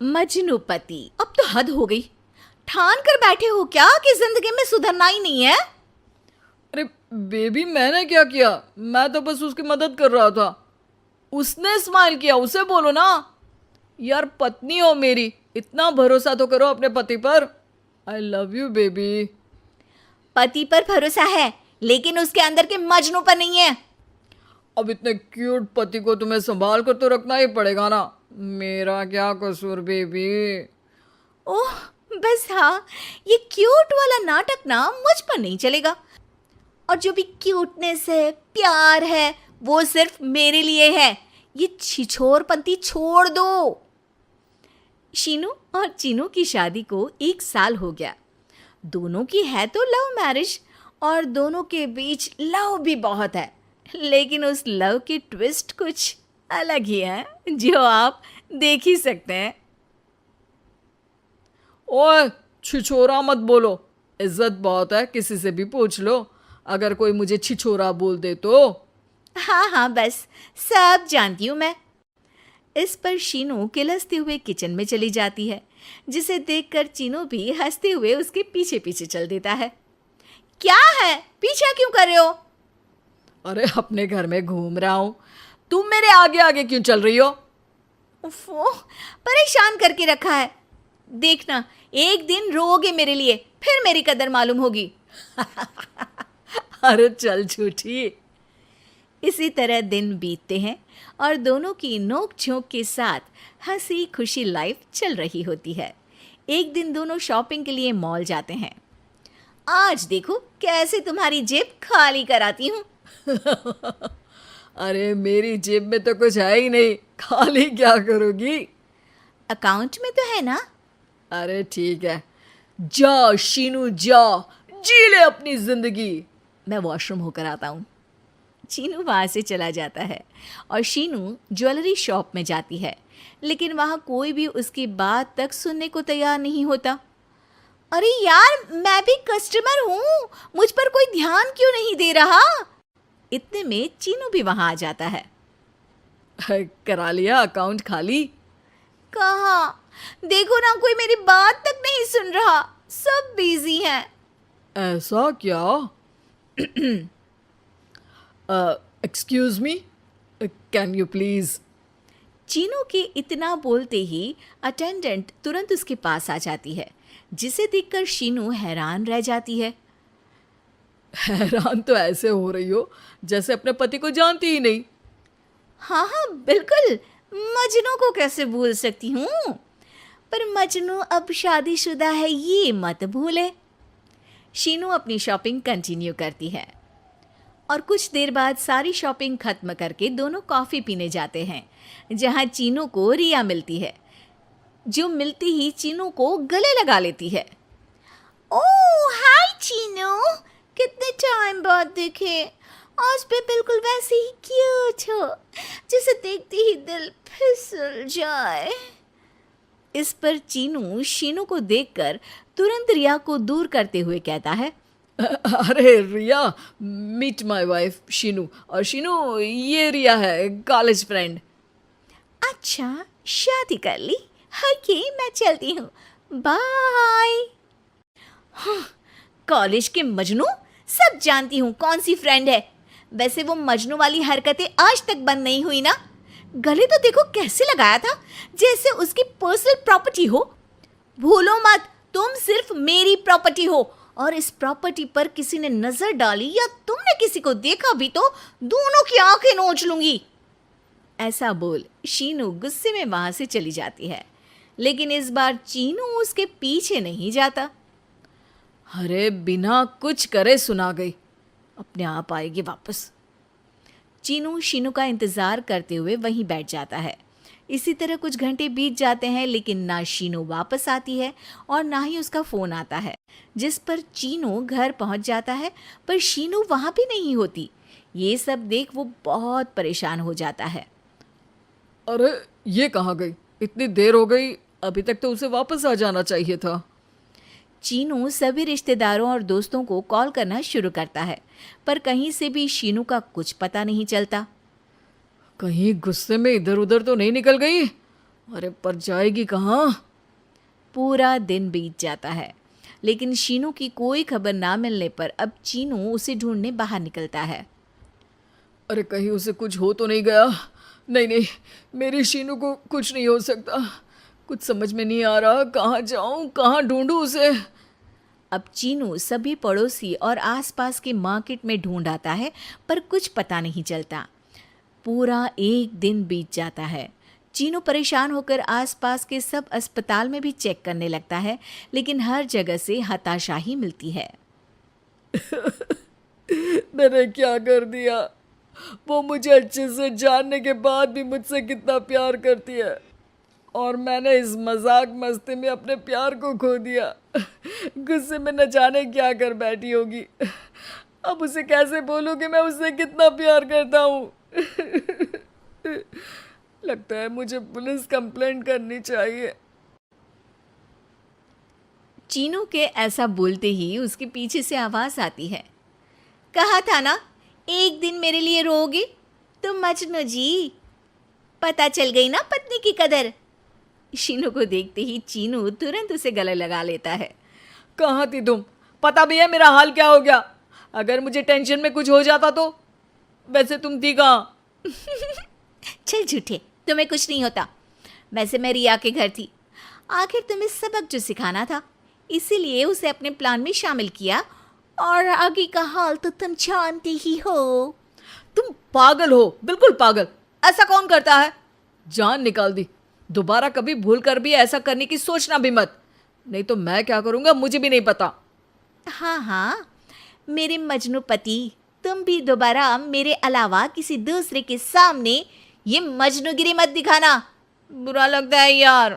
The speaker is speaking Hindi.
मजनूपति, अब तो हद हो गई। ठान कर बैठे हो क्या कि जिंदगी में सुधरना ही नहीं है? अरे बेबी, मैंने क्या किया? मैं तो बस उसकी मदद कर रहा था। उसने स्माइल किया, उसे बोलो ना। यार, पत्नी हो मेरी, इतना भरोसा तो करो अपने पति पर। I love you baby. पति पर भरोसा है, लेकिन उसके अंदर के मजनू पर नहीं है। अब इतने क्यूट पति को तुम्हें संभाल कर तो रखना ही पड़ेगा ना। मेरा क्या कसूर बेबी। ओह, बस हाँ, ये क्यूट वाला नाटक ना मुझ पर नहीं चलेगा। और जो भी क्यूटनेस है, प्यार है, वो सिर्फ मेरे लिए है। ये छिछोरपंती छोड़ दो। शीनू और चीनू की शादी को 1 साल हो गया। दोनों की है तो लव मैरिज, और दोनों के बीच लव भी बहुत है। लेकिन उस लव की ट्विस्ट कुछ अलग ही है, जो आप देख ही सकते हैं। ओए, छिछोरा मत बोलो। इज्जत बहुत है, किसी से भी पूछ लो अगर कोई मुझे छिछोरा बोल दे तो। हाँ हाँ, बस सब जानती हूँ मैं। इस पर शीनू किलसते हुए किचन में चली जाती है, जिसे देखकर चीनू भी हंसते हुए उसके पीछे पीछे चल देता है। क्या है, पीछा क्यों कर रहे हो? अरे अपने घर में घूम रहा हूं, तुम मेरे आगे आगे क्यों चल रही हो? उफ़ो, परेशान करके रखा है। देखना, एक दिन रोओगे मेरे लिए, फिर मेरी कदर मालूम होगी। अरे चल झूठी। इसी तरह दिन बीतते हैं और दोनों की नोक झोंक के साथ हंसी खुशी लाइफ चल रही होती है। एक दिन दोनों शॉपिंग के लिए मॉल जाते हैं। आज देखो कैसे तुम्हारी जेब खाली कराती हूँ। अरे मेरी जेब में तो कुछ है ही नहीं, खाली क्या करोगी? अकाउंट में तो है ना? अरे ठीक है, जा शीनू जा, जी ले अपनी जिंदगी। मैं वॉशरूम होकर आता हूँ। चीनू वहाँ से चला जाता है और शीनू ज्वेलरी शॉप में जाती है, लेकिन वहाँ कोई भी उसकी बात तक सुनने को तैयार नहीं होता। अरे यार, मैं भी कस्टमर हूँ, मुझ पर कोई ध्यान क्यों नहीं दे रहा? इतने में चीनू भी वहाँ आ जाता है। करा लिया अकाउंट खाली? कहाँ? देखो ना, कोई मेरी बात तक नहीं सुन रहा, सब बिजी हैं। ऐसा क्या? Excuse me, can you please? Chinu के इतना बोलते ही अटेंडेंट तुरंत उसके पास आ जाती है, जिसे देखकर शीनू हैरान रह जाती है। हैरान तो ऐसे हो रही हो जैसे अपने पति को जानती ही नहीं। हाँ हाँ बिल्कुल, मजनू को कैसे भूल सकती हूँ? पर मजनू अब शादीशुदा है, ये मत भूले। शीनू अपनी शॉपिंग कंटिन्यू करती है और कुछ देर बाद सारी शॉपिंग खत्म करके दोनों कॉफ़ी पीने जाते हैं, जहाँ चीनू को रिया मिलती है, जो मिलती ही चीनू को गले लगा लेती है। ओह हाय चीनू, कितने टाइम बाद देखे। आज भी बिल्कुल वैसे ही क्यूट हो, जिसे देखते ही दिल फिसल जाए। इस पर चीनू शीनू को देखकर तुरंत रिया को दूर करते हुए कहता है, अरे रिया, मीट माय वाइफ शीनू। और शीनू, ये रिया है, कॉलेज फ्रेंड। अच्छा शादी कर ली? ओके, मैं चलती हूँ, बाय। कॉलेज के मजनू, सब जानती हूँ कौन सी फ्रेंड है। वैसे वो मजनू वाली हरकतें आज तक बंद नहीं हुई ना। गले तो देखो कैसे लगाया था, जैसे उसकी पर्सनल प्रॉपर्टी हो। भूलो मत, तुम सिर्फ मेरी प्रॉपर्टी हो, और इस प्रॉपर्टी पर किसी ने नजर डाली या तुमने किसी को देखा भी तो दोनों की आंखें नोच लूंगी। ऐसा बोल शीनू गुस्से में वहां से चली जाती है, लेकिन इस बार चीनू उसके पीछे नहीं जाता। अरे बिना कुछ करे सुना गई, अपने आप आएगी वापस। चीनू शीनू का इंतजार करते हुए वहीं बैठ जाता है। इसी तरह कुछ घंटे बीत जाते हैं, लेकिन ना शीनू वापस आती है और ना ही उसका फ़ोन आता है, जिस पर चीनू घर पहुंच जाता है, पर शीनू वहां भी नहीं होती। ये सब देख वो बहुत परेशान हो जाता है। अरे ये कहाँ गई? इतनी देर हो गई, अभी तक तो उसे वापस आ जाना चाहिए था। चीनू सभी रिश्तेदारों और दोस्तों को कॉल करना शुरू करता है, पर कहीं से भी शीनू का कुछ पता नहीं चलता। कहीं गुस्से में इधर उधर तो नहीं निकल गई? अरे पर जाएगी कहाँ? पूरा दिन बीत जाता है, लेकिन शीनू की कोई खबर ना मिलने पर अब चीनू उसे ढूंढने बाहर निकलता है। अरे कहीं उसे कुछ हो तो नहीं गया? नहीं नहीं, मेरी शीनू को कुछ नहीं हो सकता। कुछ समझ में नहीं आ रहा, कहाँ जाऊँ, कहाँ ढूंढूं उसे। अब चीनू सभी पड़ोसी और आसपास के मार्केट में ढूंढ आता है, पर कुछ पता नहीं चलता। पूरा एक दिन बीत जाता है। चीनू परेशान होकर आसपास के सब अस्पताल में भी चेक करने लगता है, लेकिन हर जगह से हताशा ही मिलती है। मैंने क्या कर दिया? वो मुझे अच्छे से जानने के बाद भी मुझसे कितना प्यार करती है, और मैंने इस मजाक मस्ती में अपने प्यार को खो दिया। गुस्से में न जाने क्या कर बैठी होगी। अब उसे कैसे बोलूं कि मैं उससे कितना प्यार करता हूँ। लगता है मुझे पुलिस कंप्लेंट करनी चाहिए। चीनू के ऐसा बोलते ही उसके पीछे से आवाज आती है। कहा था ना, एक दिन मेरे लिए रोओगे तुम मजनू जी। पता चल गई ना पत्नी की कदर। शीनू को देखते ही चीनू तुरंत उसे गले लगा लेता है। कहाँ थी तुम? पता भी है मेरा हाल क्या हो गया? अगर मुझे टेंशन में कुछ हो जाता तो? वैसे तुम थी कहाँ? चल झूठे, तुम्हें कुछ नहीं होता। वैसे मैं रिया के घर थी। आखिर तुम्हें सबक जो सिखाना था, इसीलिए उसे अपने प्लान में शामिल किया, और आगे का हाल तो तुम जानते ही हो। तुम पागल हो, बिल्कुल पागल। ऐसा कौन करता है? जान निकाल दी। दोबारा कभी भूल कर भी ऐसा करने की सोचना भी मत, नहीं तो मैं क्या करूंगा मुझे भी नहीं पता। हाँ हाँ, मेरे मजनू पति, तुम भी दोबारा मेरे अलावा किसी दूसरे के सामने ये मजनूगिरी मत दिखाना। बुरा लगता है यार।